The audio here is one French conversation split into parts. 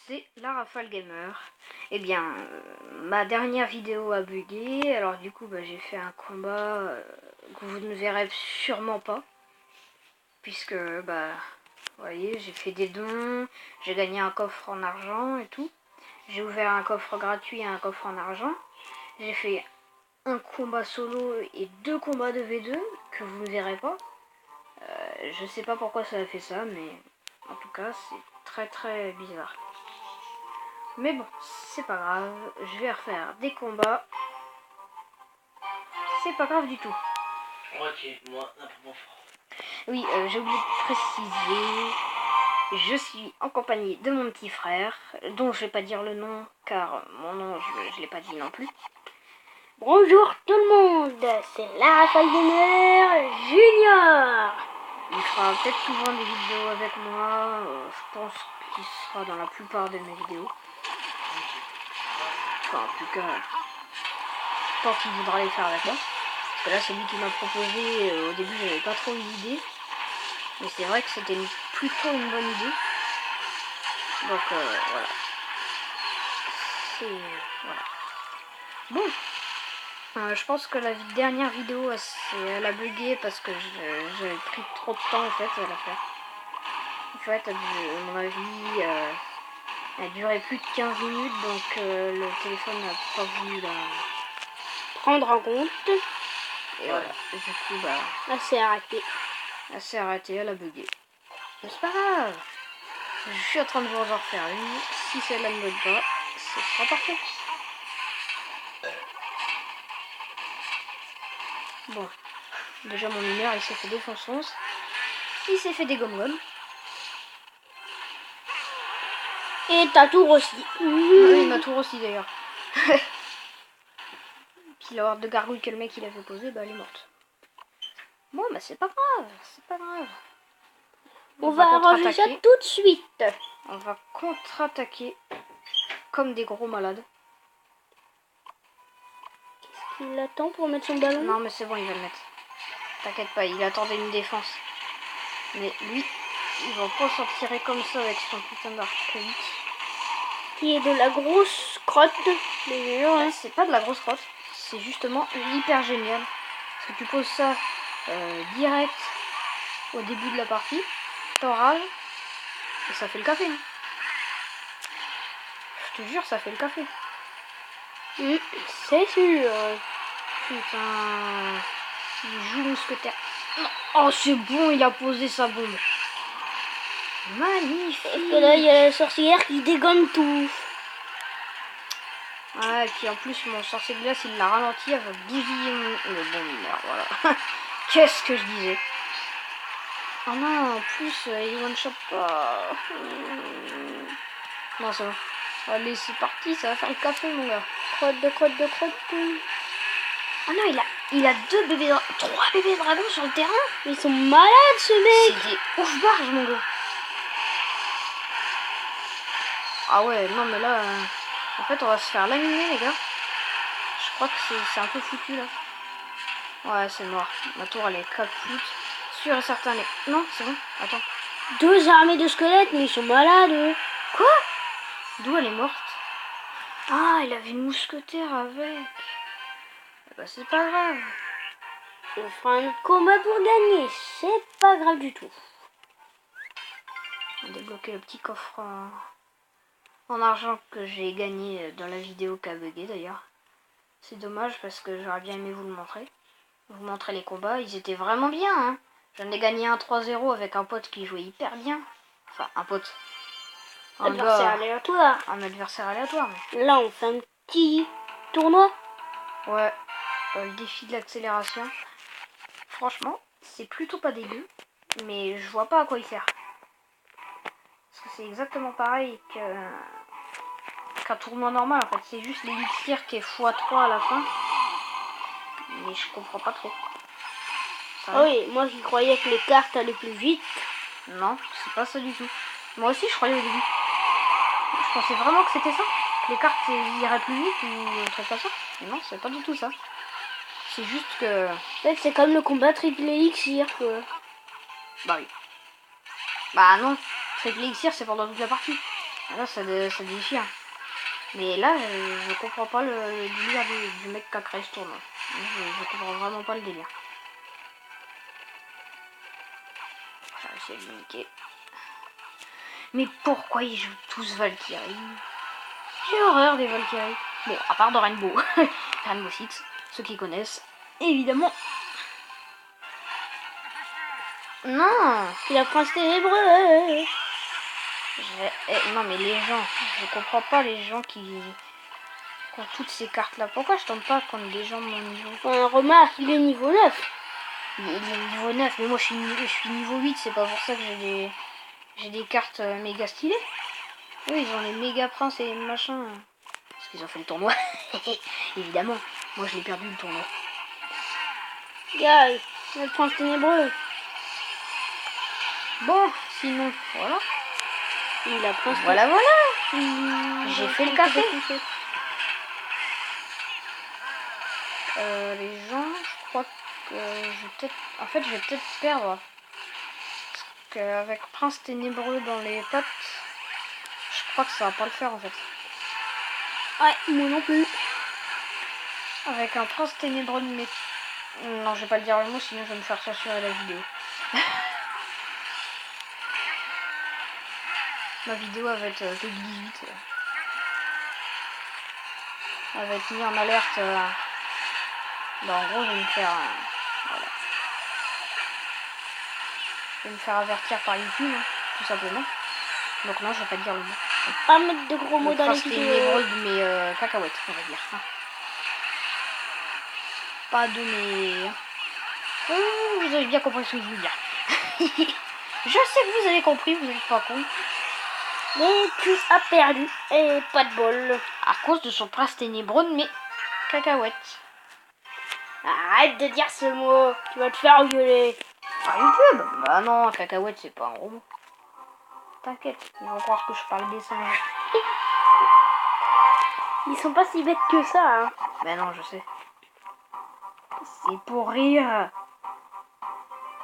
c'est la Rafale Gamer. Eh bien, ma dernière vidéo a bugué, alors du coup j'ai fait un combat que vous ne verrez sûrement pas. Puisque, vous voyez, j'ai fait des dons, j'ai gagné un coffre en argent et tout. J'ai ouvert un coffre gratuit et un coffre en argent. J'ai fait un combat solo et 2 combats de V2 que vous ne verrez pas. Je sais pas pourquoi ça a fait ça, mais en tout cas c'est très très bizarre. Mais bon, c'est pas grave, je vais refaire des combats. C'est pas grave du tout. Ok, moi, un peu moins fort. Oui, j'ai oublié de préciser, je suis en compagnie de mon petit frère, dont je vais pas dire le nom, car mon nom, je l'ai pas dit non plus. Bonjour tout le monde, c'est la Rafale Gamer Junior. Il fera peut-être souvent des vidéos avec moi, je pense qu'il sera dans la plupart de mes vidéos. Enfin, en tout cas, je pense qu'il voudra les faire avec moi. Parce que là, c'est lui qui m'a proposé, au début, j'avais pas trop eu d'idée. Mais c'est vrai que c'était plutôt une bonne idée. Donc, voilà. Voilà. Bon. Je pense que la dernière vidéo, elle a bugué parce que j'avais pris trop de temps, en fait, à la faire. En fait, à mon avis, elle durait plus de 15 minutes, donc le téléphone n'a pas voulu la Prendre en compte, Et voilà, du coup, là c'est arrêté. elle s'est arrêtée, elle a bugué. Mais c'est pas grave. Je suis en train de vous en refaire une. Si celle-là ne bug pas, ce sera parfait. Bon. Déjà, mon mineur, il s'est fait défoncer. Il s'est fait des gommes. Et ta tour aussi. Oui, ma tour aussi, d'ailleurs. Puis la horde de gargouilles que le mec il avait posée, elle est morte. Bon, c'est pas grave. C'est pas grave. On va arranger ça tout de suite. On va contre-attaquer comme des gros malades. Qu'est-ce qu'il attend pour mettre son ballon? Non, mais c'est bon, il va le mettre. T'inquiète pas, il attendait une défense. Mais lui, il va pas s'en tirer comme ça avec son putain d'arc-8. Qui est de la grosse crotte, d'ailleurs. Hein. C'est pas de la grosse crotte, c'est justement hyper génial. Parce que tu poses ça direct au début de la partie, t'enrages, et ça fait le café. Hein. Je te jure, ça fait le café. C'est sûr. Putain, il joue mousquetaire. Oh, c'est bon, il a posé sa bombe. Magnifique. Parce que là, il y a la sorcière qui dégomme tout. Ouais, et puis en plus, mon sorcier de glace, il l'a ralenti, elle va bousiller le bon mineur, voilà. Qu'est-ce que je disais? Oh non, en plus, il one-shot pas. Non, c'est bon. Allez, c'est parti, ça va faire le café, mon gars. Crotte de crotte de crotte. Ah non, il a 3 bébés dragons sur le terrain. Ils sont malades, ce mec. C'est des ouf barges, mon gars. Ah ouais, non, mais là, en fait, on va se faire laminer, les gars. Je crois que c'est un peu foutu, là. Ouais, c'est mort. Ma tour, elle est kaput. Sûr et certain, Non, c'est bon. Attends. 2 armées de squelettes, mais ils sont malades, eux. Quoi? D'où elle est morte? Ah, il avait une mousquetaire avec. C'est pas grave. On fera un combat pour gagner. C'est pas grave du tout. On a débloqué le petit coffre en argent que j'ai gagné dans la vidéo qui a bugué d'ailleurs. C'est dommage parce que j'aurais bien aimé vous le montrer. Vous montrer les combats, ils étaient vraiment bien. Hein. J'en ai gagné un 3-0 avec un pote qui jouait hyper bien. Enfin, un pote. Un adversaire aléatoire. Un adversaire aléatoire. Mais... Là, on fait un petit tournoi. Ouais, le défi de l'accélération. Franchement, c'est plutôt pas dégueu. Mais je vois pas à quoi il sert. Parce que c'est exactement pareil qu'un tournoi normal. En fait, c'est juste l'élixir qui est x3 à la fin. Mais je comprends pas trop. Ah oui, moi qui croyais que les cartes allaient plus vite. Non, c'est pas ça du tout. Moi aussi, je croyais au début. Je pensais vraiment que c'était ça. Que les cartes iraient plus vite ou un truc comme ça. Mais non, c'est pas du tout ça. C'est juste que... En fait, c'est comme le combat triple élixir, quoi. Bah oui. Bah non, triple élixir, c'est pendant toute la partie. Là, ça déchire. Mais là, je comprends pas le délire du mec qui a créé ce tournoi. Je comprends vraiment pas le délire. J'ai réussi à le niquer. Mais pourquoi ils jouent tous Valkyrie? J'ai horreur des Valkyries. Bon, à part de Rainbow. Rainbow Six, ceux qui connaissent, évidemment. Non, Il a prince ténébreux. non mais les gens, je comprends pas les gens qui ont toutes ces cartes là. Pourquoi je tombe pas contre des gens de mon niveau? Remarque, il est niveau 9. Il est niveau 9, mais moi je suis niveau 8, c'est pas pour ça que j'ai des cartes méga stylées. Eux ils ont les méga princes et machin. Parce qu'ils ont fait le tournoi. Évidemment, moi je l'ai perdu le tournoi. Gars, le prince ténébreux. Bon, sinon, voilà. Il a prince Voilà. J'ai fait le café. Les gens, je crois que je vais peut-être perdre. Parce qu'avec Prince Ténébreux dans les potes, je crois que ça va pas le faire en fait. Ouais, moi non plus. Avec un Prince Ténébreux de mes... Non, je vais pas le dire le mot, sinon je vais me faire censurer la vidéo. Ma vidéo elle va être PEGI 18. Elle va être mise en alerte. Bah, en gros, je vais me faire... voilà. Je vais me faire avertir par YouTube, hein, tout simplement. Donc non, je vais pas dire le mot. Pas mettre de gros mots dans les vidéos. Ténébreux de mes cacahuètes, on va dire. Hein. Pas de mes... vous avez bien compris ce que je veux dire. Je sais que vous avez compris, vous n'êtes pas con. Mais tu as perdu. Et pas de bol. À cause de son prince ténébreux de mes cacahuètes. Arrête de dire ce mot. Tu vas te faire engueuler. Par YouTube? Bah non, cacahuète c'est pas un gros mot. T'inquiète, ils vont croire que je parle des singes. Ils sont pas si bêtes que ça. Hein. Bah non, je sais. C'est pour rire.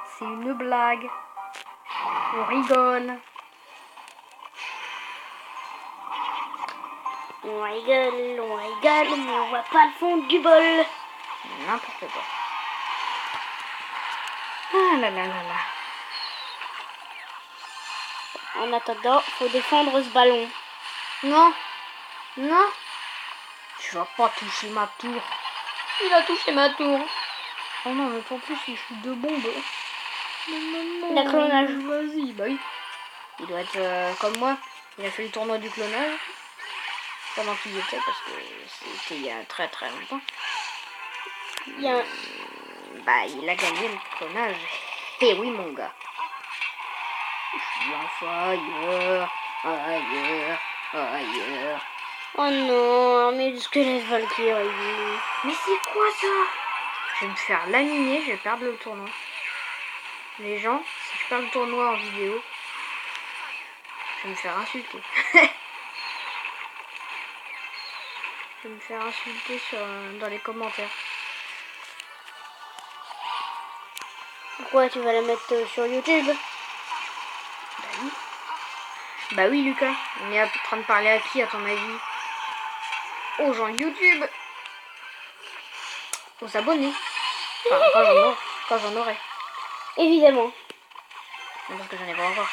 C'est une blague. On rigole. On rigole, mais on voit pas le fond du bol. N'importe quoi. Ah là là là là. En attendant, faut défendre ce ballon. Non. Non. Tu vas pas toucher ma tour. Il a touché ma tour. Oh non, mais en plus, il fout de bombes. Non. La clonage. Vas-y, bah oui. Il doit être comme moi. Il a fait le tournoi du clonage. Pendant qu'il y était, parce que c'était il y a très très longtemps. Bah, il a gagné le clonage. Eh oui, mon gars. Je suis en ailleurs. Oh non, mais le squelette Valkyrie. Mais c'est quoi ça? Je vais me faire laminer, je vais perdre le tournoi. Les gens, si je perds le tournoi en vidéo, je vais me faire insulter. Je vais me faire insulter dans les commentaires. Pourquoi tu vas la mettre sur YouTube? Bah oui, Lucas. On est en train de parler à qui, à ton avis? Aux gens YouTube. Aux abonnés. Enfin, quand j'en aurai. Évidemment. Non, parce que j'en ai pas encore.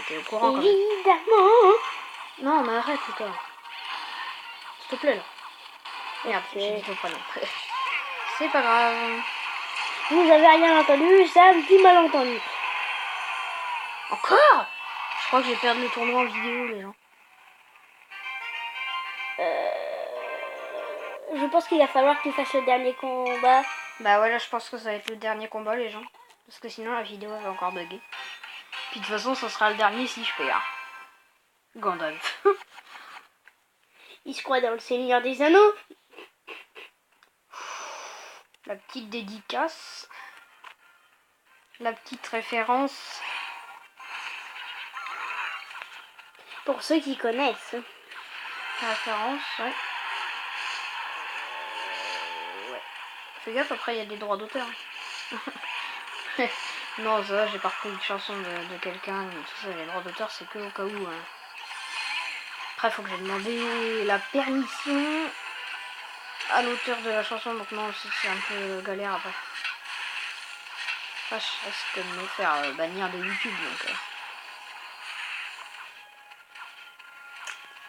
T'es au courant quand même. Évidemment. Non, mais arrête, Lucas. S'il te plaît, là. Merde, Ok. j'ai dit ton prénom. C'est pas grave. Vous avez rien entendu, ça un petit malentendu. Encore? Je crois que je vais perdre le tournoi en vidéo, les gens. Je pense qu'il va falloir que tu fasses le dernier combat. Bah voilà, je pense que ça va être le dernier combat, les gens. Parce que sinon, la vidéo va encore bugger. Puis de toute façon, ça sera le dernier si je perds. Gandalf. Il se croit dans le Seigneur des Anneaux. La petite dédicace. La petite référence. Pour ceux qui connaissent. Référence, ouais. Ouais. Fais gaffe, après il y a des droits d'auteur. Non, ça, j'ai pas repris une chanson de quelqu'un. Tout ça, les droits d'auteur, c'est que au cas où. Hein. Après, faut que j'ai demandé la permission à l'auteur de la chanson, donc non, c'est un peu galère après. Après, je risque de me faire bannir de YouTube, donc...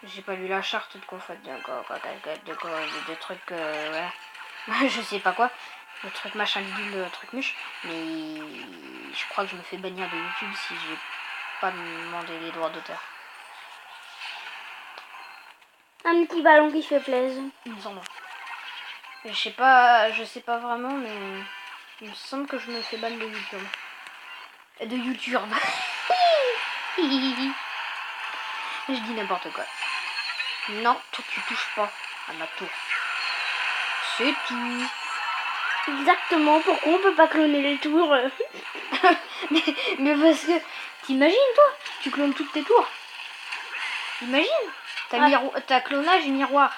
J'ai pas lu la charte de quoi, de trucs, voilà. Je sais pas quoi. Le truc machin bidule, le truc muche. Mais je crois que je me fais bannir de YouTube si j'ai pas demandé les droits d'auteur. Un petit ballon qui fait plaisir. Il me semble. Je sais pas vraiment, mais il me semble que je me fais ban de YouTube. De YouTube. Je dis n'importe quoi. Non, toi tu touches pas à ma tour. C'est tout. Exactement, pourquoi on peut pas cloner les tours? mais parce que, t'imagines toi, tu clones toutes tes tours. Imagine, t'as clonage et miroir.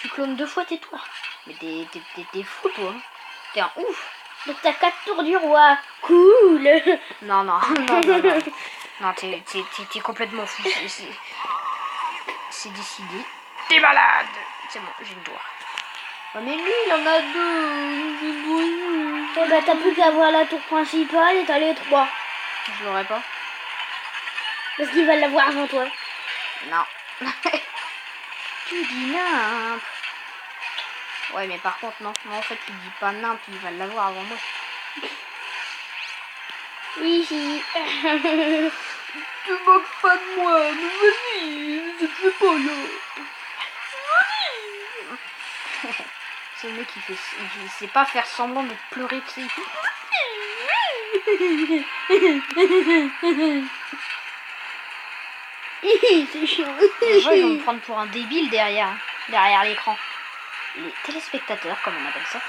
Tu clones 2 fois tes tours. Mais t'es fou toi. T'es un ouf. Donc t'as 4 tours du roi. Cool. Non, non, t'es complètement fou. C'est décidé. T'es malade. C'est bon, j'ai une tour. Oh, mais lui, il en a 2. Eh bah t'as plus qu'à voir la tour principale et t'as les 3. Je l'aurais pas. Parce qu'il va l'avoir avant toi. Non. Tu dis nimp. Ouais, mais par contre, non. Non, en fait, tu dis pas nimp, il va l'avoir avant moi. Ici. Tu moques pas de moi, mais vas-y, je te fais pas là. Vas-y. C'est le mec qui sait pas faire semblant de pleurer, tu sais. C'est chiant. Les gens, ils vont me prendre pour un débile derrière l'écran. Les téléspectateurs, comme on appelle ça.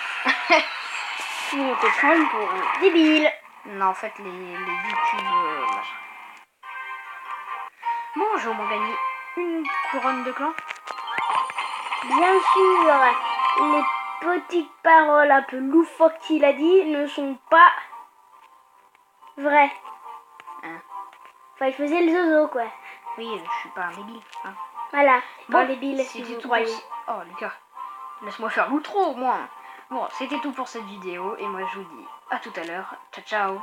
Ils vont te prendre pour un débile. Non, en fait, les YouTube... machin. Bon, je vais au moins gagner une couronne de clan. Bien sûr, les petites paroles un peu loufoques qu'il a dit ne sont pas vraies. Hein. Enfin, il faisait le zozo, quoi. Oui, je suis pas un débile. Hein. Voilà, Bon, pas débile si c'était vous tout croyez. Oh, Lucas, laisse-moi faire l'outro, au moins. Bon, c'était tout pour cette vidéo, et moi, je vous dis à tout à l'heure. Ciao, ciao.